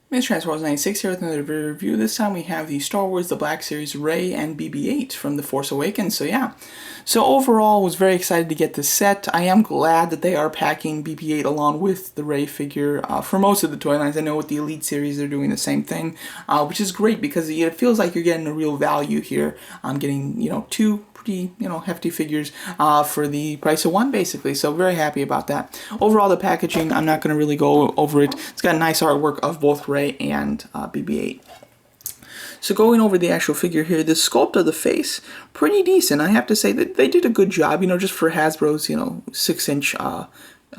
Mr. Transformers 96 here with another review. This time we have the Star Wars The Black Series Rey and BB-8 from The Force Awakens. So yeah. So overall, was very excited to get this set. I am glad that they are packing BB-8 along with the Rey figure for most of the toy lines. I know with the Elite series they're doing the same thing, which is great because it feels like you're getting a real value here. I'm getting, two pretty, hefty figures for the price of one, basically. So very happy about that. Overall, the packaging, I'm not going to really go over it. It's got nice artwork of both Rey and BB-8. So going over the actual figure here, the sculpt of the face, pretty decent. I have to say that they did a good job, just for Hasbro's, 6-inch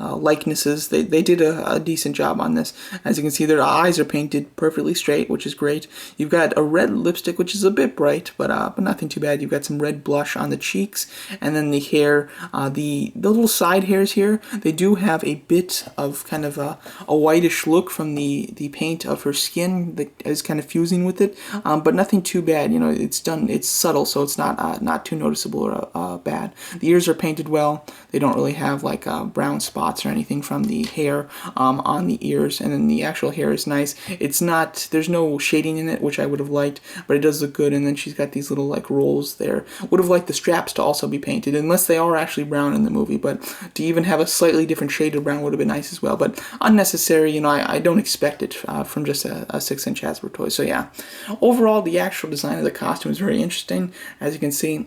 likenesses. They did a decent job on this. As you can see, their eyes are painted perfectly straight, which is great. You've got a red lipstick, which is a bit bright, but nothing too bad. You've got some red blush on the cheeks, and then the hair, the little side hairs here, they do have a bit of kind of a whitish look from the paint of her skin that is kind of fusing with it, but nothing too bad. It's subtle, so it's not too noticeable or bad. The ears are painted well. They don't really have like brown spots or anything from the hair on the ears, and then the actual hair is nice. There's no shading in it, which I would have liked, but it does look good. And then she's got these little like rolls there. Would have liked the straps to also be painted, unless they are actually brown in the movie, but to even have a slightly different shade of brown would have been nice as well, but unnecessary. I don't expect it from just a 6-inch Hasbro toy. So yeah, overall the actual design of the costume is very interesting. As you can see,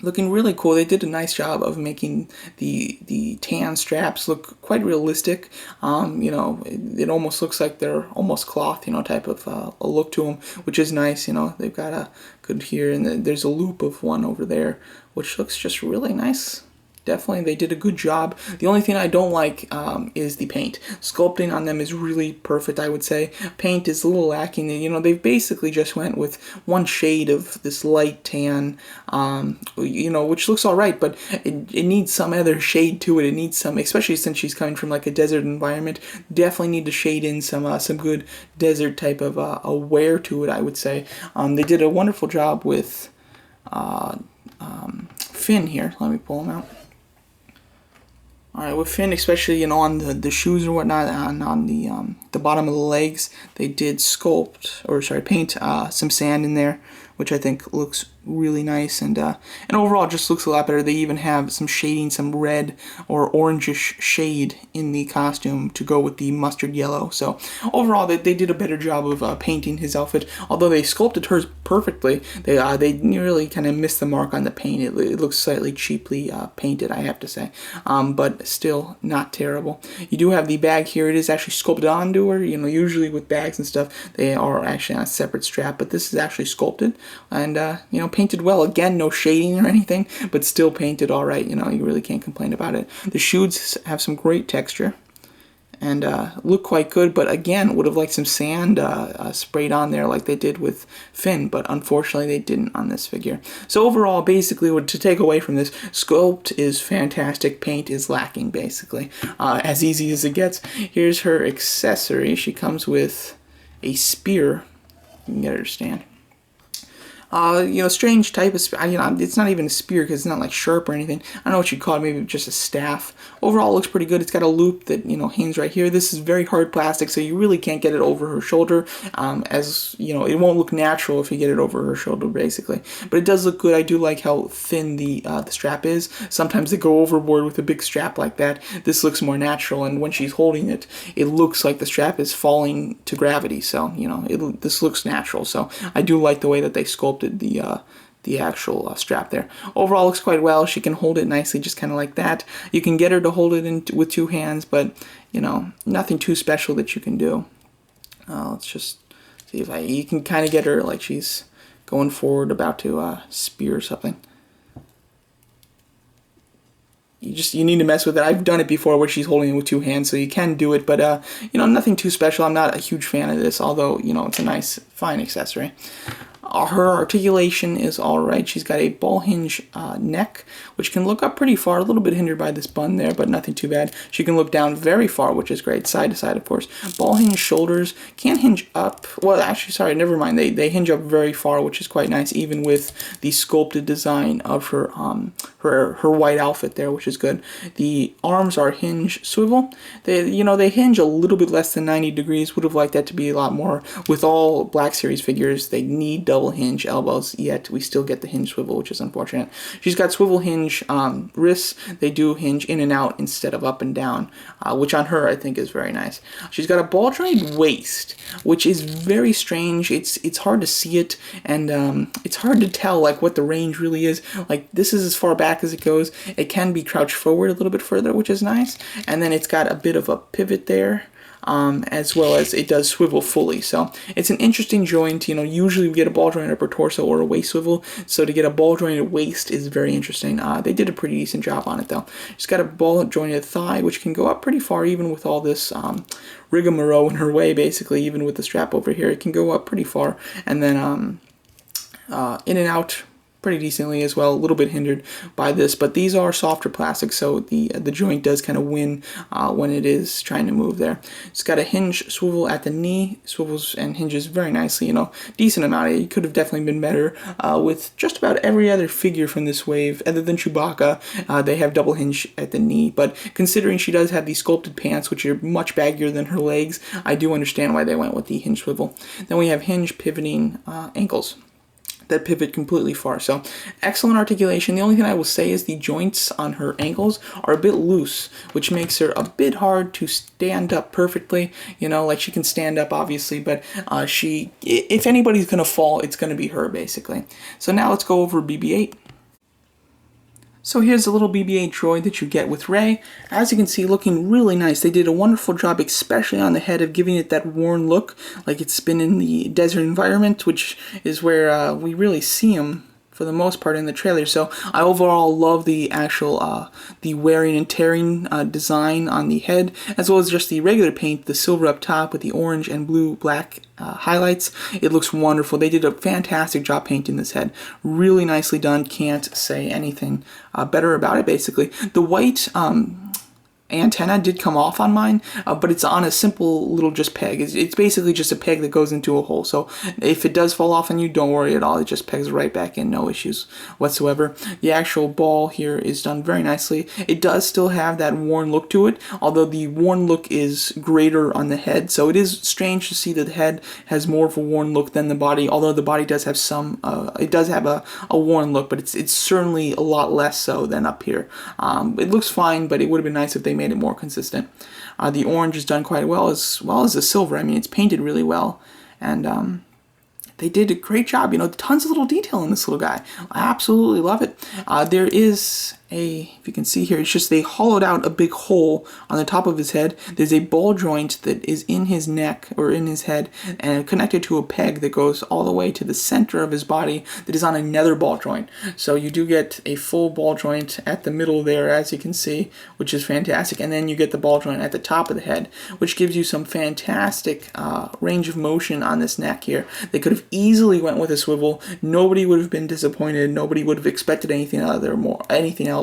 looking really cool. They did a nice job of making the tan straps look quite realistic. It almost looks like they're almost cloth, type of a look to them, which is nice. They've got a good here, and there's a loop of one over there, which looks just really nice. Definitely, they did a good job. The only thing I don't like is the paint. Sculpting on them is really perfect, I would say. Paint is a little lacking. They've basically just went with one shade of this light tan, which looks all right, but it needs some other shade to it. It needs some, especially since she's coming from like a desert environment, definitely need to shade in some good desert type of a wear to it, I would say. They did a wonderful job with Finn here. Let me pull him out. Alright, with Finn, especially, on the shoes or whatnot, on the bottom of the legs, they did paint some sand in there, which I think looks really nice, and overall just looks a lot better. They even have some shading, some red or orangish shade in the costume to go with the mustard yellow. So overall, they did a better job of painting his outfit. Although they sculpted hers perfectly, they really kind of missed the mark on the paint. It looks slightly cheaply painted, I have to say, but still not terrible. You do have the bag here. It is actually sculpted onto her. Usually with bags and stuff, they are actually on a separate strap, but this is actually sculpted and painted well. Again, no shading or anything, but still painted all right. You really can't complain about it. The shoes have some great texture and look quite good, but again, would have liked some sand sprayed on there like they did with Finn, but unfortunately they didn't on this figure. So overall, basically, to take away from this, sculpt is fantastic, paint is lacking, basically. As easy as it gets. Here's her accessory. She comes with a spear. You can get her to stand. Strange type of, it's not even a spear because it's not like sharp or anything. I don't know what you'd call it, maybe just a staff. Overall, it looks pretty good. It's got a loop that, hangs right here. This is very hard plastic, so you really can't get it over her shoulder, it won't look natural if you get it over her shoulder, basically. But it does look good. I do like how thin the strap is. Sometimes they go overboard with a big strap like that. This looks more natural, and when she's holding it, it looks like the strap is falling to gravity, so, this looks natural. So I do like the way that they sculpted the actual strap there. Overall, looks quite well. She can hold it nicely, just kind of like that. You can get her to hold it with two hands, but nothing too special that you can do. Let's just see if you can kind of get her like she's going forward, about to spear something. You need to mess with it. I've done it before where she's holding it with two hands, so you can do it, but nothing too special. I'm not a huge fan of this, although it's a nice, fine accessory. Her articulation is alright. She's got a ball hinge neck, which can look up pretty far, a little bit hindered by this bun there, but nothing too bad. She can look down very far, which is great, side to side, of course. Ball hinge shoulders, can't hinge up. Well, actually, sorry, never mind. They hinge up very far, which is quite nice, even with the sculpted design of her her white outfit there, which is good. The arms are hinge swivel. They hinge a little bit less than 90 degrees. Would have liked that to be a lot more. With all Black Series figures, they need double hinge elbows, yet we still get the hinge swivel, which is unfortunate. She's got swivel hinge wrists. They do hinge in and out instead of up and down, which on her I think is very nice. She's got a ball joint waist, which is very strange. It's hard to see it, and it's hard to tell like what the range really is. Like, this is as far back as it goes. It can be crouched forward a little bit further, which is nice, and then it's got a bit of a pivot there. As well as it does swivel fully. So it's an interesting joint. Usually we get a ball joint upper torso or a waist swivel, so to get a ball jointed waist is very interesting. They did a pretty decent job on it though. She's got a ball jointed thigh, which can go up pretty far even with all this rigmarole in her way, basically, even with the strap over here. It can go up pretty far, and then in and out pretty decently as well, a little bit hindered by this, but these are softer plastics, so the joint does kind of win when it is trying to move there. It's got a hinge swivel at the knee, swivels and hinges very nicely, decent amount. It could have definitely been better with just about every other figure from this wave, other than Chewbacca. They have double hinge at the knee, but considering she does have these sculpted pants, which are much baggier than her legs, I do understand why they went with the hinge swivel. Then we have hinge pivoting ankles that pivot completely far. So excellent articulation. The only thing I will say is the joints on her ankles are a bit loose, which makes her a bit hard to stand up perfectly. Like, she can stand up obviously, but if anybody's gonna fall, it's gonna be her basically. So now let's go over BB-8. So here's a little BB-8 droid that you get with Rey. As you can see, looking really nice. They did a wonderful job, especially on the head, of giving it that worn look, like it's been in the desert environment, which is where we really see him for the most part in the trailer. So I overall love the actual the wearing and tearing design on the head, as well as just the regular paint, the silver up top with the orange and blue black highlights. It looks wonderful. They did a fantastic job painting this head. Really nicely done. Can't say anything better about it, basically. The white antenna did come off on mine, but it's on a simple little just peg. It's basically just a peg that goes into a hole, so if it does fall off on you, don't worry at all. It just pegs right back in, no issues whatsoever. The actual ball here is done very nicely. It does still have that worn look to it, although the worn look is greater on the head, so it is strange to see that the head has more of a worn look than the body, although the body does have some, it does have a worn look, but it's certainly a lot less so than up here. It looks fine, but it would have been nice if they made it more consistent. The orange is done quite well as the silver. I mean, it's painted really well, and they did a great job. Tons of little detail in this little guy. I absolutely love it. There is if you can see here, it's just they hollowed out a big hole on the top of his head. There's a ball joint that is in his neck or in his head and connected to a peg that goes all the way to the center of his body that is on another ball joint. So you do get a full ball joint at the middle there, as you can see, which is fantastic. And then you get the ball joint at the top of the head, which gives you some fantastic range of motion on this neck here. They could have easily went with a swivel. Nobody would have been disappointed. Nobody would have expected anything else.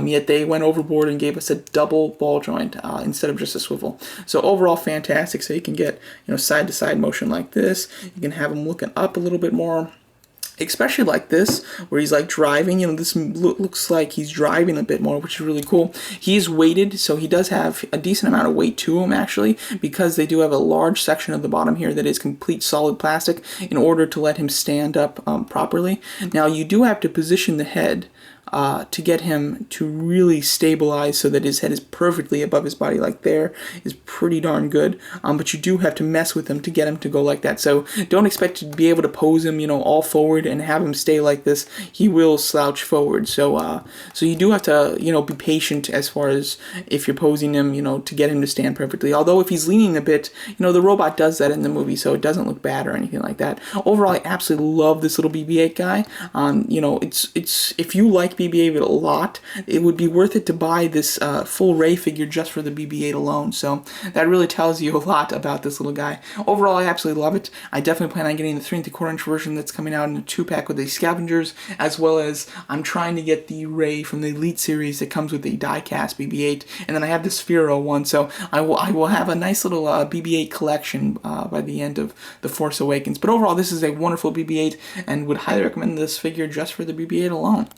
Yet they went overboard and gave us a double ball joint instead of just a swivel. So overall, fantastic. So you can get side to side motion like this. You can have him looking up a little bit more, especially like this, where he's like driving. This looks like he's driving a bit more, which is really cool. He's weighted, so he does have a decent amount of weight to him, actually, because they do have a large section of the bottom here that is complete solid plastic in order to let him stand up properly. Now, you do have to position the head to get him to really stabilize so that his head is perfectly above his body. Like there is pretty darn good, but you do have to mess with him to get him to go like that. So don't expect to be able to pose him all forward and have him stay like this. He will slouch forward. So so you do have to be patient as far as if you're posing him to get him to stand perfectly. Although if he's leaning a bit, the robot does that in the movie, so it doesn't look bad or anything like that. Overall, I absolutely love this little BB-8 guy. It's if you like like BB-8 a lot. It would be worth it to buy this full Rey figure just for the BB-8 alone. So that really tells you a lot about this little guy. Overall, I absolutely love it. I definitely plan on getting the 3 3/4 inch version that's coming out in a 2-pack with the Scavengers, as well as I'm trying to get the Rey from the Elite series that comes with the die-cast BB-8, and then I have the Sphero one, so I will have a nice little BB-8 collection by the end of The Force Awakens. But overall, this is a wonderful BB-8, and would highly recommend this figure just for the BB-8 alone.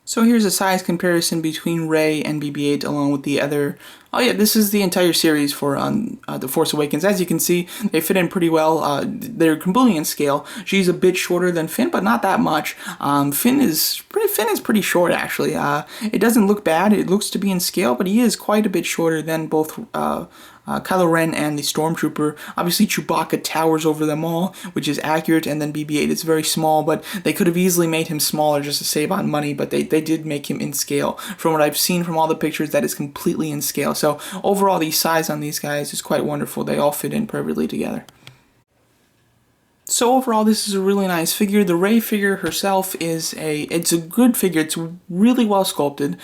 So here's a size comparison between Rey and BB-8 along with the other. Oh yeah, this is the entire series for The Force Awakens. As you can see, they fit in pretty well. They're completely in scale. She's a bit shorter than Finn, but not that much. Finn is pretty short actually. It doesn't look bad. It looks to be in scale, but he is quite a bit shorter than both Kylo Ren and the Stormtrooper. Obviously, Chewbacca towers over them all, which is accurate, and then BB-8 is very small, but they could have easily made him smaller just to save on money, but they did make him in scale. From what I've seen from all the pictures, that is completely in scale. So overall, the size on these guys is quite wonderful. They all fit in perfectly together. So overall, this is a really nice figure. The Rey figure herself it's a good figure. It's really well sculpted,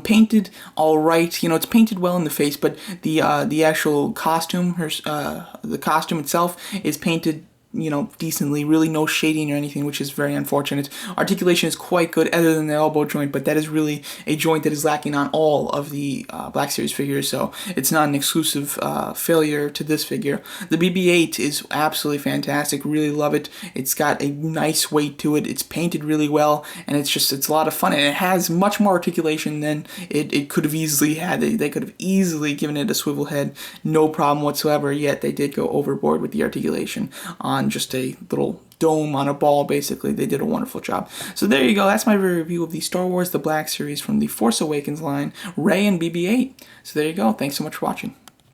painted all right. You know, it's painted well in the face, but the actual costume, the costume itself is painted, you know, decently, really no shading or anything, which is very unfortunate. Articulation is quite good other than the elbow joint, but that is really a joint that is lacking on all of the Black Series figures, so it's not an exclusive failure to this figure. The BB-8 is absolutely fantastic, really love it. It's got a nice weight to it, it's painted really well, and it's a lot of fun, and it has much more articulation than it could have easily had. They could have easily given it a swivel head, no problem whatsoever, yet they did go overboard with the articulation on just a little dome on a ball, basically. They did a wonderful job. So there you go. That's my review of the Star Wars The Black Series from the Force Awakens line, Rey and BB-8. So there you go. Thanks so much for watching.